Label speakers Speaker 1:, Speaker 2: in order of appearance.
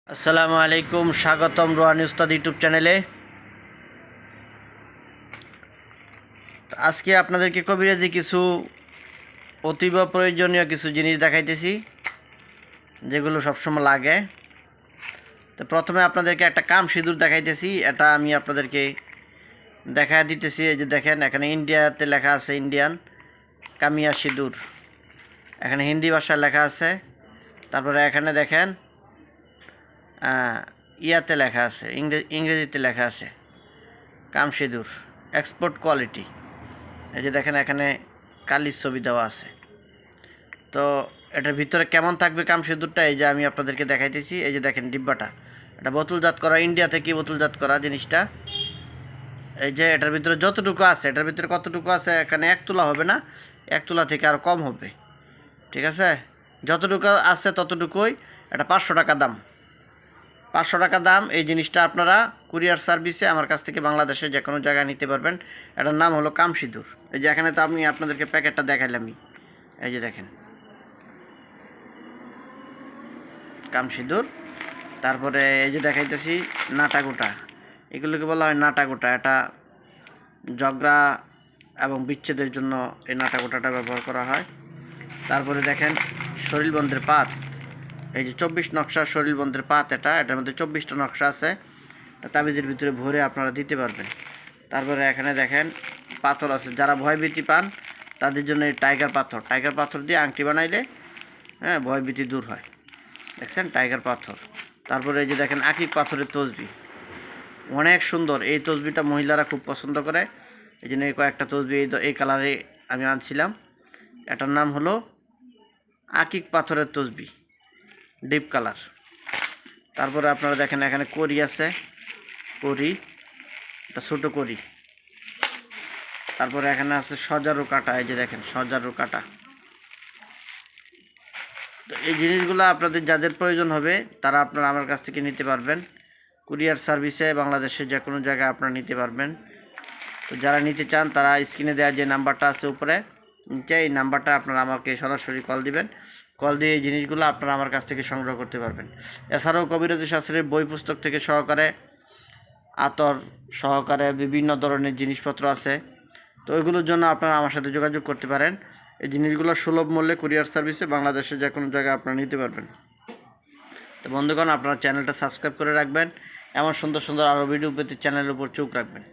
Speaker 1: আসসালামু আলাইকুম, স্বাগতম রোহানি উস্তাদ ইউটিউব চ্যানেলে। আজকে আপনাদেরকে কবিরাজি কিছু অতীব প্রয়োজনীয় কিছু জিনিস দেখাইতেছি, যেগুলো সবসময় লাগে। তো প্রথমে আপনাদেরকে একটা কাম সিঁদুর দেখাইতেছি। এটা আমি আপনাদেরকে দেখা দিতেছি। এই যে দেখেন, এখানে ইন্ডিয়াতে লেখা আছে ইন্ডিয়ান কামিয়া সিঁদুর, এখানে হিন্দি ভাষায় লেখা আছে। তারপরে এখানে দেখেন ইয়াতে লেখা আছে, ইংরেজিতে লেখা আছে কাম সিঁদুর এক্সপোর্ট কোয়ালিটি। এই যে দেখেন, এখানে কালির ছবি দেওয়া আছে। তো এটার ভিতরে কেমন থাকবে কাম সিঁদুরটা, এই যে আমি আপনাদেরকে দেখাইতেছি। এই যে দেখেন ডিব্বাটা, এটা বোতলজাত করা, ইন্ডিয়া থেকে বোতলজাত করা জিনিসটা। এই যে এটার ভিতরে যতটুকু আছে, এটার ভিতরে কতটুকু আছে, এখানে 1 তোলা হবে না, 1 তোলা থেকে আর কম হবে, ঠিক আছে? যতটুকু আছে ততটুকুই। এটা 500 টাকা দাম, 500 টাকা দাম। এই জিনিসটা আপনারা কুরিয়ার সার্ভিসে আমার কাছ থেকে বাংলাদেশে যে কোনো জায়গায় নিতে পারবেন। এটার নাম হলো কাম সিঁদুর। এই যে এখানে তো আমি আপনাদেরকে প্যাকেটটা দেখাইলামই। এই যে দেখেন কাম সিঁদুর। তারপরে এই যে দেখাইতেছি নাটাগোটা, এগুলোকে বলা হয় নাটাগোটা। এটা ঝগড়া এবং বিচ্ছেদের জন্য এই নাটাগোটাটা ব্যবহার করা হয়। তারপরে দেখেন শরীরবন্ধের পাত, এই যে 24 নকশা শরীরবন্ধের পাত। এটার মধ্যে 24টা নকশা আছে, তাবিজের ভিতরে ভরে আপনারা দিতে পারবেন। তারপরে এখানে দেখেন পাথর আছে, যারা ভয়ভীতি পান তাদের জন্য এই টাইগার পাথর দিয়ে আংটি বানাইলে ভয়ভীতি দূর হয়। দেখছেন টাইগার পাথর। তারপরে এই যে দেখেন আকিক পাথরের তসবি, অনেক সুন্দর। এই তসবিটা মহিলারা খুব পছন্দ করে, এই জন্য এই কয়েকটা তসবি এই কালারে আমি আনছিলাম। এটার নাম হলো আকিক পাথরের তসবি, ডিপ কালার। তারপরে আপনারা দেখেন এখানে কড়ি আছে, কড়ি, এটা ছোটো কড়ি। তারপরে এখানে আছে সজারু কাটা, এই যে দেখেন সজারু কাটা। তো এই জিনিসগুলো আপনাদের যাদের প্রয়োজন হবে তারা আপনারা আমার কাছ থেকে নিতে পারবেন। কুরিয়ার সার্ভিসে বাংলাদেশের যে কোনো জায়গায় আপনারা নিতে পারবেন। তো যারা নিতে চান তারা স্ক্রিনে দেওয়া যে নাম্বারটা আছে উপরে নিচে, এই নাম্বারটা আপনারা আমাকে সরাসরি কল দিবেন। কল দিয়ে এই জিনিসগুলো আপনারা আমার কাছ থেকে সংগ্রহ করতে পারবেন। এছাড়াও কবিরাজি শাস্ত্রের বই পুস্তক থেকে সহকারে আতর সহকারে বিভিন্ন ধরনের জিনিসপত্র আছে। তো ওইগুলোর জন্য আপনারা আমার সাথে যোগাযোগ করতে পারেন। এই জিনিসগুলো সুলভ মূল্যে কুরিয়ার সার্ভিসে বাংলাদেশের যে কোনো জায়গায় আপনারা নিতে পারবেন। তো বন্ধুগণ, আপনারা চ্যানেলটা সাবস্ক্রাইব করে রাখবেন। এমন সুন্দর সুন্দর আরও ভিডিও পেতে চ্যানেলের উপর চোখ রাখবেন।